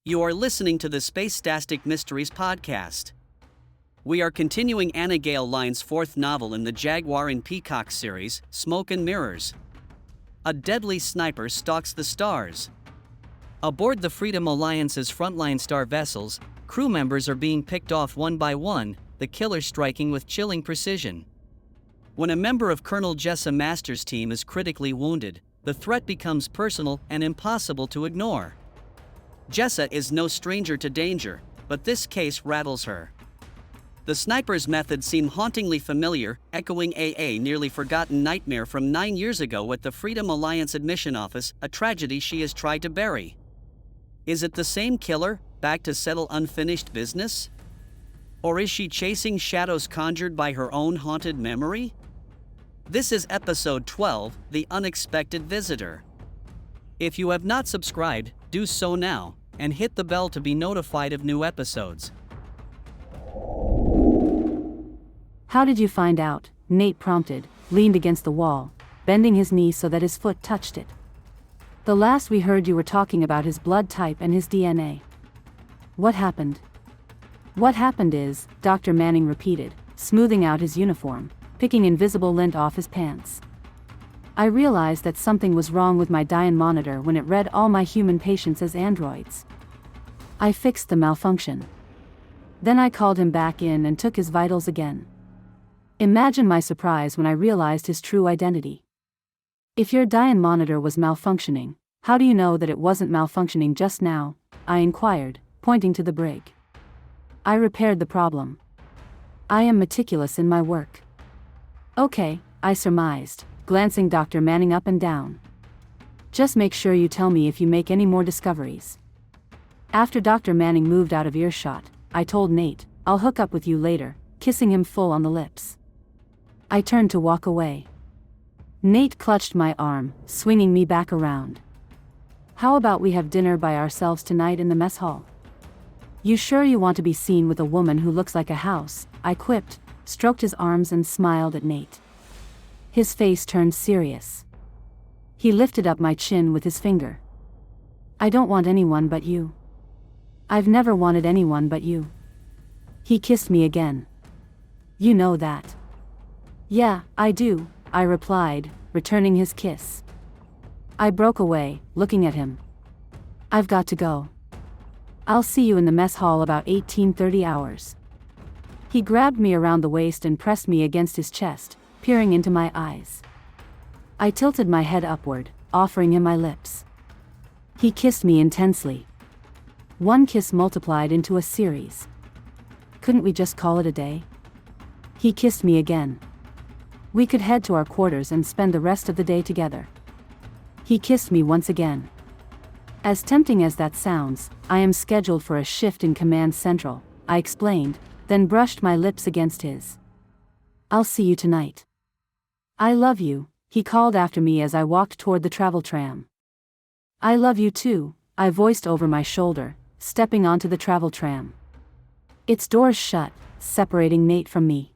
You are listening to the Space-Tastic Mysteries podcast. We are continuing Anna Gale Lyne's fourth novel in the Jaguar and Peacock series, Smoke and Mirrors. A deadly sniper stalks the stars. Aboard the Freedom Alliance's frontline StarVessels, crew members are being picked off one by one, the killer striking with chilling precision. When a member of Colonel Jessa Master's team is critically wounded, the threat becomes personal and impossible to ignore. Jessa is no stranger to danger, but this case rattles her. The sniper's methods seem hauntingly familiar, echoing a nearly forgotten nightmare from 9 years ago at the Freedom Alliance admission office, a tragedy she has tried to bury. Is it the same killer, back to settle unfinished business? Or is she chasing shadows conjured by her own haunted memory? This is episode 12, The Unexpected Visitor. If you have not subscribed, do so now, and hit the bell to be notified of new episodes. How did you find out? Nate prompted, leaned against the wall, bending his knee so that his foot touched it. The last we heard you were talking about his blood type and his DNA. What happened? What happened is, Dr. Manning repeated, smoothing out his uniform, picking invisible lint off his pants. I realized that something was wrong with my Dian monitor when it read all my human patients as androids. I fixed the malfunction. Then I called him back in and took his vitals again. Imagine my surprise when I realized his true identity. If your Dian monitor was malfunctioning, how do you know that it wasn't malfunctioning just now? I inquired, pointing to the brig. I repaired the problem. I am meticulous in my work. Okay, I surmised, glancing Dr. Manning up and down. Just make sure you tell me if you make any more discoveries. After Dr. Manning moved out of earshot, I told Nate, I'll hook up with you later, kissing him full on the lips. I turned to walk away. Nate clutched my arm, swinging me back around. How about we have dinner by ourselves tonight in the mess hall? You sure you want to be seen with a woman who looks like a house? I quipped, stroked his arms and smiled at Nate. His face turned serious. He lifted up my chin with his finger. I don't want anyone but you. I've never wanted anyone but you. He kissed me again. You know that. Yeah, I do, I replied, returning his kiss. I broke away, looking at him. I've got to go. I'll see you in the mess hall about 18:30 hours. He grabbed me around the waist and pressed me against his chest, peering into my eyes. I tilted my head upward, offering him my lips. He kissed me intensely. One kiss multiplied into a series. Couldn't we just call it a day? He kissed me again. We could head to our quarters and spend the rest of the day together. He kissed me once again. As tempting as that sounds, I am scheduled for a shift in Command Central, I explained, then brushed my lips against his. I'll see you tonight. I love you, he called after me as I walked toward the travel tram. I love you too, I voiced over my shoulder, stepping onto the travel tram. Its doors shut, separating Nate from me.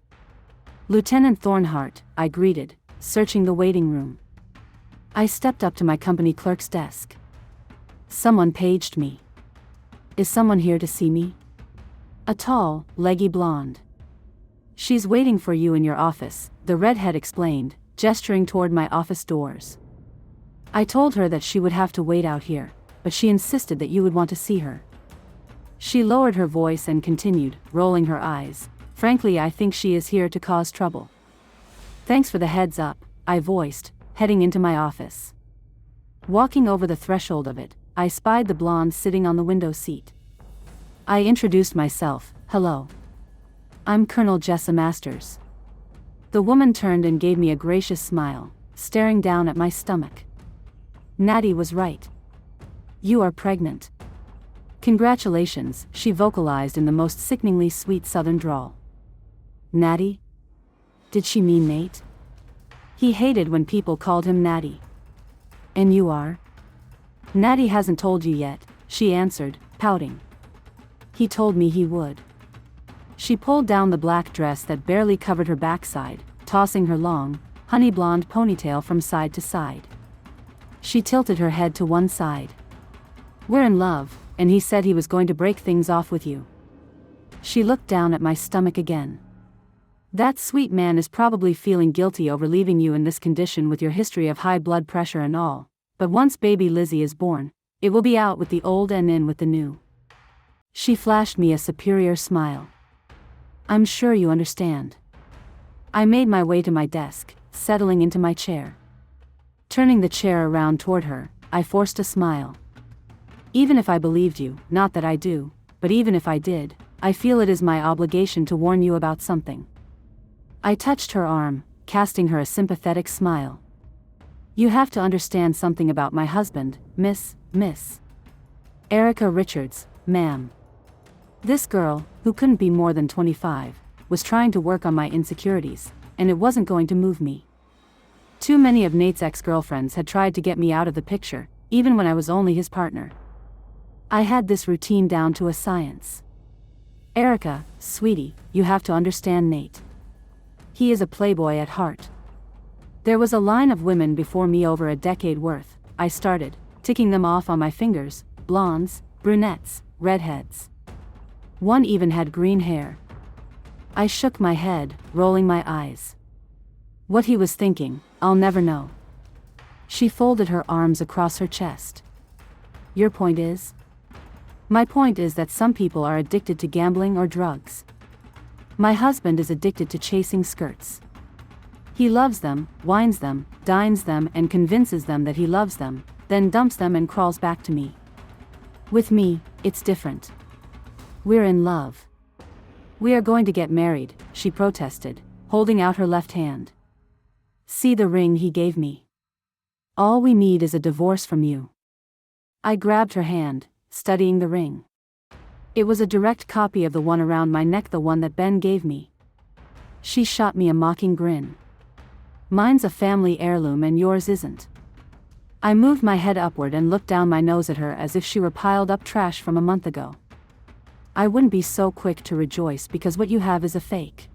Lieutenant Thornhart, I greeted, searching the waiting room. I stepped up to my company clerk's desk. Someone paged me. Is someone here to see me? A tall, leggy blonde. She's waiting for you in your office, the redhead explained, gesturing toward my office doors. I told her that she would have to wait out here, but she insisted that you would want to see her. She lowered her voice and continued, rolling her eyes. Frankly, I think she is here to cause trouble. Thanks for the heads up, I voiced, heading into my office. Walking over the threshold of it, I spied the blonde sitting on the window seat. I introduced myself, hello. I'm Colonel Jessa Masters. The woman turned and gave me a gracious smile, staring down at my stomach. Natty was right. You are pregnant. Congratulations, she vocalized in the most sickeningly sweet southern drawl. Natty? Did she mean Nate? He hated when people called him Natty. And you are? Natty hasn't told you yet, she answered, pouting. He told me he would. She pulled down the black dress that barely covered her backside, tossing her long, honey blonde ponytail from side to side. She tilted her head to one side. We're in love, and he said he was going to break things off with you. She looked down at my stomach again. That sweet man is probably feeling guilty over leaving you in this condition with your history of high blood pressure and all, but once baby Lizzie is born, it will be out with the old and in with the new. She flashed me a superior smile. I'm sure you understand. I made my way to my desk, settling into my chair. Turning the chair around toward her, I forced a smile. Even if I believed you, not that I do, but even if I did, I feel it is my obligation to warn you about something. I touched her arm, casting her a sympathetic smile. You have to understand something about my husband, Miss Erica Richards, ma'am. This girl, who couldn't be more than 25, was trying to work on my insecurities, and it wasn't going to move me. Too many of Nate's ex-girlfriends had tried to get me out of the picture, even when I was only his partner. I had this routine down to a science. Erica, sweetie, you have to understand Nate. He is a playboy at heart. There was a line of women before me over a decade worth, I started, ticking them off on my fingers, blondes, brunettes, redheads. One even had green hair. I shook my head, rolling my eyes. What he was thinking, I'll never know. She folded her arms across her chest. Your point is? My point is that some people are addicted to gambling or drugs. My husband is addicted to chasing skirts. He loves them, wines them, dines them, and convinces them that he loves them, then dumps them and crawls back to me. With me, it's different. We're in love. We are going to get married, she protested, holding out her left hand. See the ring he gave me. All we need is a divorce from you. I grabbed her hand, studying the ring. It was a direct copy of the one around my neck, the one that Ben gave me. She shot me a mocking grin. Mine's a family heirloom and yours isn't. I moved my head upward and looked down my nose at her as if she were piled up trash from a month ago. I wouldn't be so quick to rejoice because what you have is a fake.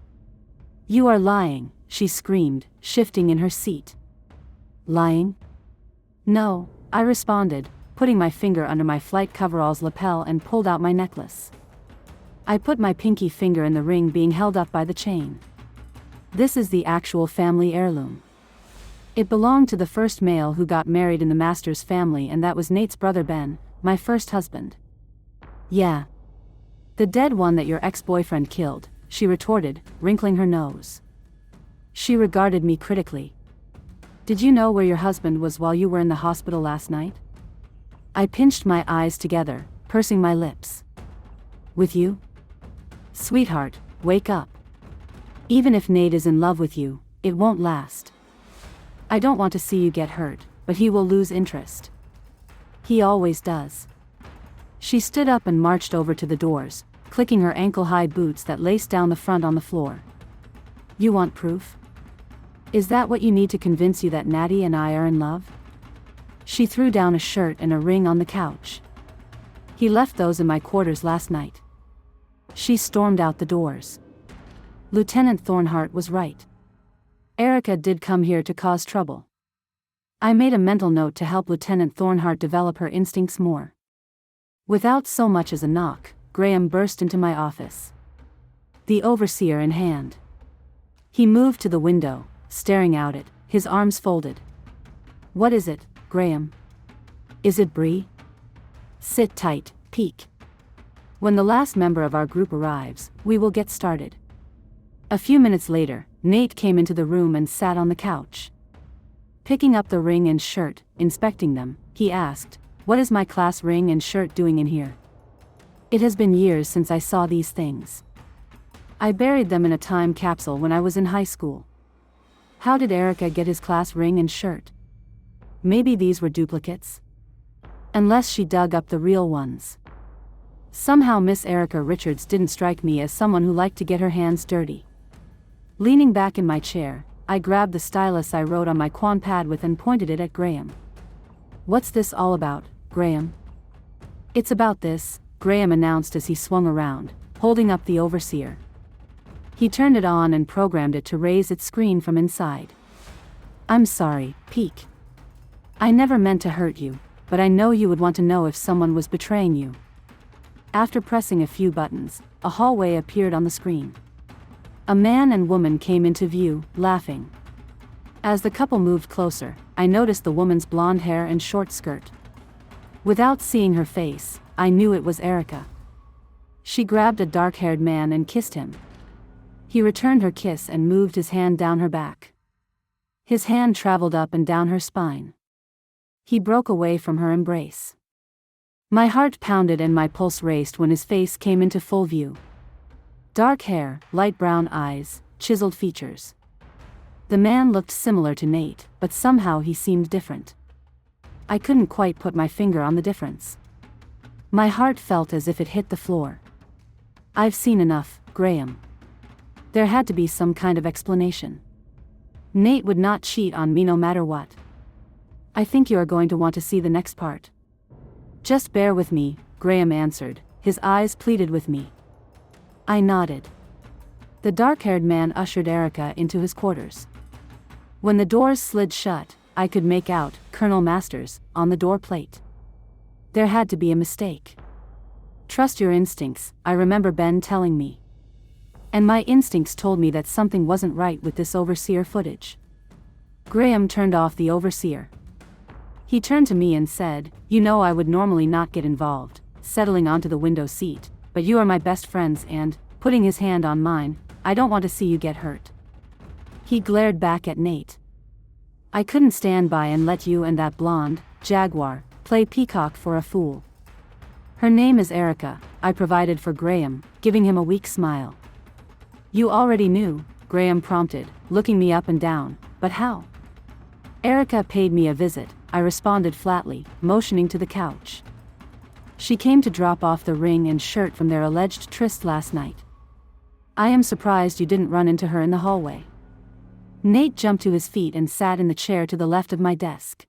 You are lying, she screamed, shifting in her seat. Lying? No, I responded, putting my finger under my flight coverall's lapel and pulled out my necklace. I put my pinky finger in the ring being held up by the chain. This is the actual family heirloom. It belonged to the first male who got married in the Master's family, and that was Nate's brother Ben, my first husband. Yeah. The dead one that your ex-boyfriend killed, she retorted, wrinkling her nose. She regarded me critically. Did you know where your husband was while you were in the hospital last night? I pinched my eyes together, pursing my lips. With you? Sweetheart, wake up. Even if Nate is in love with you, it won't last. I don't want to see you get hurt, but he will lose interest. He always does. She stood up and marched over to the doors, clicking her ankle-high boots that laced down the front on the floor. You want proof? Is that what you need to convince you that Natty and I are in love? She threw down a shirt and a ring on the couch. He left those in my quarters last night. She stormed out the doors. Lieutenant Thornhart was right. Erica did come here to cause trouble. I made a mental note to help Lieutenant Thornhart develop her instincts more. Without so much as a knock, Graham burst into my office. The overseer in hand. He moved to the window, staring out it, his arms folded. What is it, Graham? Is it Bree? Sit tight, Peek. When the last member of our group arrives, we will get started. A few minutes later, Nate came into the room and sat on the couch. Picking up the ring and shirt, inspecting them, he asked, "What is my class ring and shirt doing in here?" It has been years since I saw these things. I buried them in a time capsule when I was in high school. How did Erica get his class ring and shirt? Maybe these were duplicates? Unless she dug up the real ones. Somehow Miss Erica Richards didn't strike me as someone who liked to get her hands dirty. Leaning back in my chair, I grabbed the stylus I wrote on my Quan pad with and pointed it at Graham. What's this all about, Graham? It's about this, Graham announced as he swung around, holding up the overseer. He turned it on and programmed it to raise its screen from inside. I'm sorry, Peek. I never meant to hurt you, but I know you would want to know if someone was betraying you. After pressing a few buttons, a hallway appeared on the screen. A man and woman came into view, laughing. As the couple moved closer, I noticed the woman's blonde hair and short skirt. Without seeing her face, I knew it was Erica. She grabbed a dark-haired man and kissed him. He returned her kiss and moved his hand down her back. His hand traveled up and down her spine. He broke away from her embrace. My heart pounded and my pulse raced when his face came into full view. Dark hair, light brown eyes, chiseled features. The man looked similar to Nate, but somehow he seemed different. I couldn't quite put my finger on the difference. My heart felt as if it hit the floor. I've seen enough, Graham. There had to be some kind of explanation. Nate would not cheat on me no matter what. I think you are going to want to see the next part. Just bear with me, Graham answered, his eyes pleaded with me. I nodded. The dark-haired man ushered Erica into his quarters. When the doors slid shut, I could make out Colonel Masters on the door plate. There had to be a mistake. Trust your instincts, I remember Ben telling me. And my instincts told me that something wasn't right with this overseer footage. Graham turned off the overseer. He turned to me and said, "You know I would normally not get involved," settling onto the window seat, "but you are my best friends and," putting his hand on mine, "I don't want to see you get hurt." He glared back at Nate. I couldn't stand by and let you and that blonde, jaguar, play peacock for a fool. Her name is Erica, I provided for Graham, giving him a weak smile. You already knew, Graham prompted, looking me up and down, but how? Erica paid me a visit, I responded flatly, motioning to the couch. She came to drop off the ring and shirt from their alleged tryst last night. I am surprised you didn't run into her in the hallway. Nate jumped to his feet and sat in the chair to the left of my desk.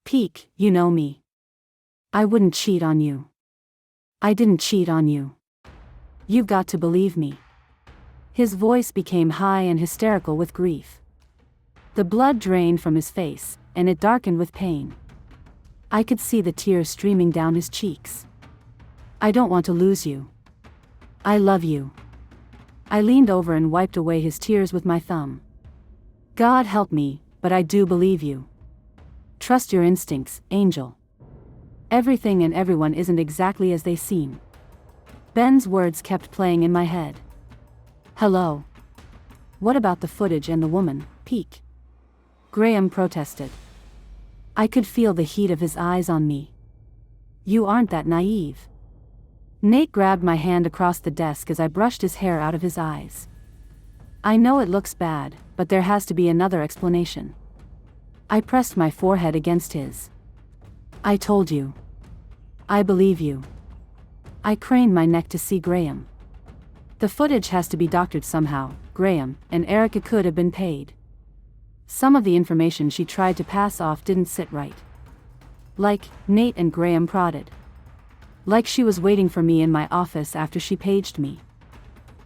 Peek, you know me. I wouldn't cheat on you. I didn't cheat on you. You've got to believe me. His voice became high and hysterical with grief. The blood drained from his face, and it darkened with pain. I could see the tears streaming down his cheeks. I don't want to lose you. I love you. I leaned over and wiped away his tears with my thumb. God help me, but I do believe you. Trust your instincts, Angel. Everything and everyone isn't exactly as they seem. Ben's words kept playing in my head. Hello. What about the footage and the woman, Peek? Graham protested. I could feel the heat of his eyes on me. You aren't that naive. Nate grabbed my hand across the desk as I brushed his hair out of his eyes. I know it looks bad, but there has to be another explanation. I pressed my forehead against his. I told you. I believe you. I craned my neck to see Graham. The footage has to be doctored somehow, Graham, and Erica could have been paid. Some of the information she tried to pass off didn't sit right. Like, Nate and Graham prodded. Like she was waiting for me in my office after she paged me.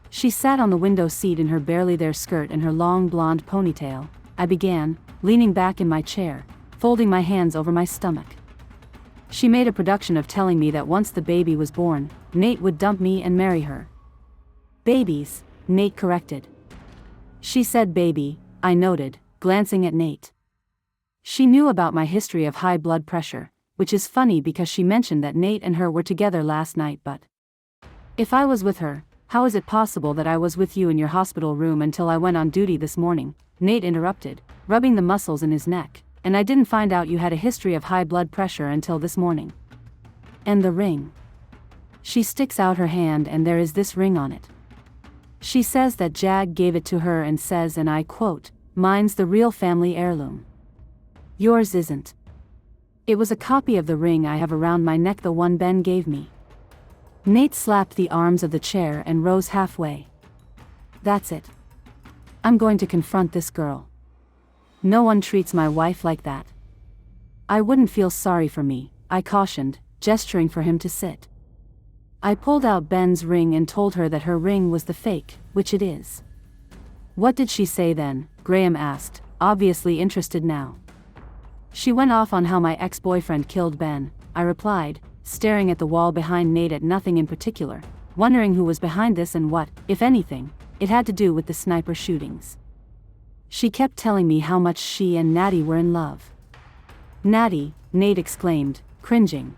She sat on the window seat in her barely there skirt and her long blonde ponytail. I began, leaning back in my chair, folding my hands over my stomach. She made a production of telling me that once the baby was born, Nate would dump me and marry her. Babies, Nate corrected. She said baby, I noted, glancing at Nate. She knew about my history of high blood pressure, which is funny because she mentioned that Nate and her were together last night, but if I was with her, how is it possible that I was with you in your hospital room until I went on duty this morning? Nate interrupted, rubbing the muscles in his neck, and I didn't find out you had a history of high blood pressure until this morning. And the ring. She sticks out her hand and there is this ring on it. She says that Jag gave it to her and says, and I quote, "Mine's the real family heirloom. Yours isn't." It was a copy of the ring I have around my neck, the one Ben gave me. Nate slapped the arms of the chair and rose halfway. That's it. I'm going to confront this girl. No one treats my wife like that. I wouldn't feel sorry for me, I cautioned, gesturing for him to sit. I pulled out Ben's ring and told her that her ring was the fake, which it is. What did she say then? Graham asked, obviously interested now. She went off on how my ex-boyfriend killed Ben, I replied, staring at the wall behind Nate at nothing in particular, wondering who was behind this and what, if anything, it had to do with the sniper shootings. She kept telling me how much she and Natty were in love. Natty, Nate exclaimed, cringing.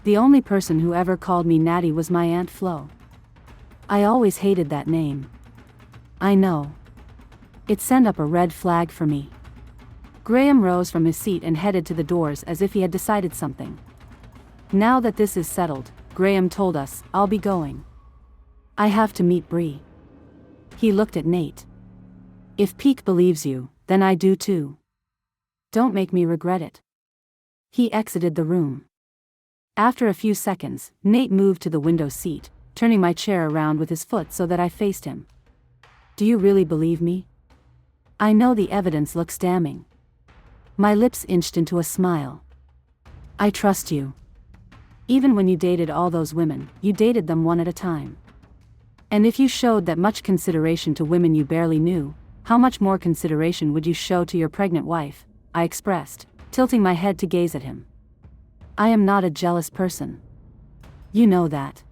The only person who ever called me Natty was my Aunt Flo. I always hated that name. I know. It sent up a red flag for me. Graham rose from his seat and headed to the doors as if he had decided something. Now that this is settled, Graham told us, I'll be going. I have to meet Bree. He looked at Nate. If Peek believes you, then I do too. Don't make me regret it. He exited the room. After a few seconds, Nate moved to the window seat, turning my chair around with his foot so that I faced him. Do you really believe me? I know the evidence looks damning. My lips inched into a smile. I trust you. Even when you dated all those women, you dated them one at a time. And if you showed that much consideration to women you barely knew, how much more consideration would you show to your pregnant wife? I expressed, tilting my head to gaze at him. I am not a jealous person. You know that.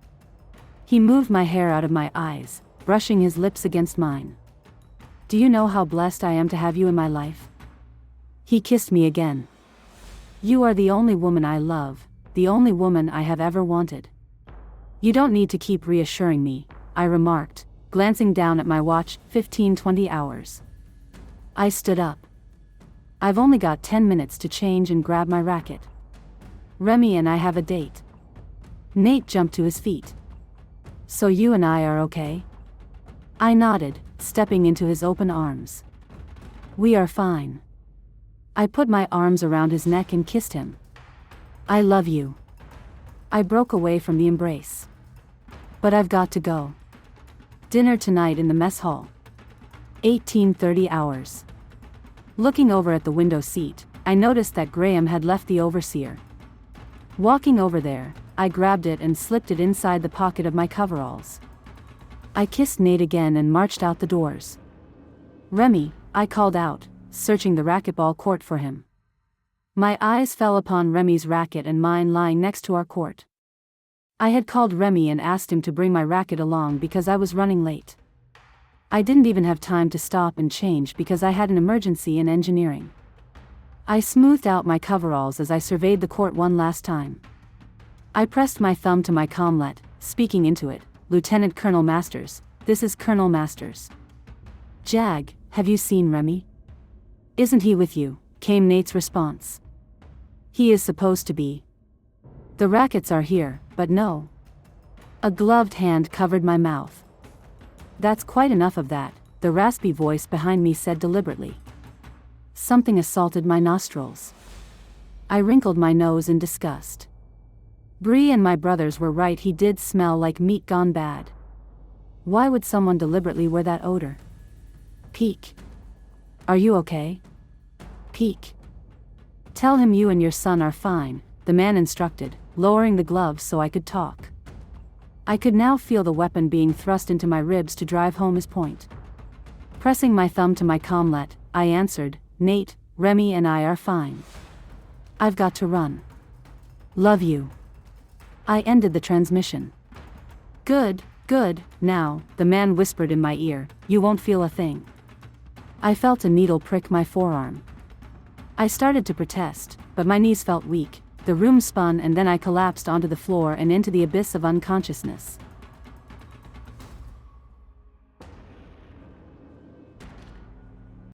He moved my hair out of my eyes, brushing his lips against mine. Do you know how blessed I am to have you in my life? He kissed me again. You are the only woman I love, the only woman I have ever wanted. You don't need to keep reassuring me, I remarked, glancing down at my watch, 15-20 hours. I stood up. I've only got 10 minutes to change and grab my racket. Remy and I have a date. Nate jumped to his feet. So you and I are okay? I nodded, stepping into his open arms. We are fine. I put my arms around his neck and kissed him. I love you. I broke away from the embrace. But I've got to go. Dinner tonight in the mess hall. 18:30 hours. Looking over at the window seat, I noticed that Graham had left the overseer. Walking over there, I grabbed it and slipped it inside the pocket of my coveralls. I kissed Nate again and marched out the doors. Remy, I called out, searching the racquetball court for him. My eyes fell upon Remy's racket and mine lying next to our court. I had called Remy and asked him to bring my racket along because I was running late. I didn't even have time to stop and change because I had an emergency in engineering. I smoothed out my coveralls as I surveyed the court one last time. I pressed my thumb to my comlet, speaking into it, Lieutenant Colonel Masters, this is Colonel Masters. Jag, have you seen Remy? Isn't he with you? Came Nate's response. He is supposed to be. The rackets are here, but no. A gloved hand covered my mouth. That's quite enough of that, the raspy voice behind me said deliberately. Something assaulted my nostrils. I wrinkled my nose in disgust. Bree and my brothers were right, he did smell like meat gone bad. Why would someone deliberately wear that odor? Peek. Are you okay? Peek. Tell him you and your son are fine, the man instructed, lowering the gloves so I could talk. I could now feel the weapon being thrust into my ribs to drive home his point. Pressing my thumb to my comlet, I answered, Nate, Remy and I are fine. I've got to run. Love you. I ended the transmission. Good, now, the man whispered in my ear, you won't feel a thing. I felt a needle prick my forearm. I started to protest, but my knees felt weak, the room spun and then I collapsed onto the floor and into the abyss of unconsciousness.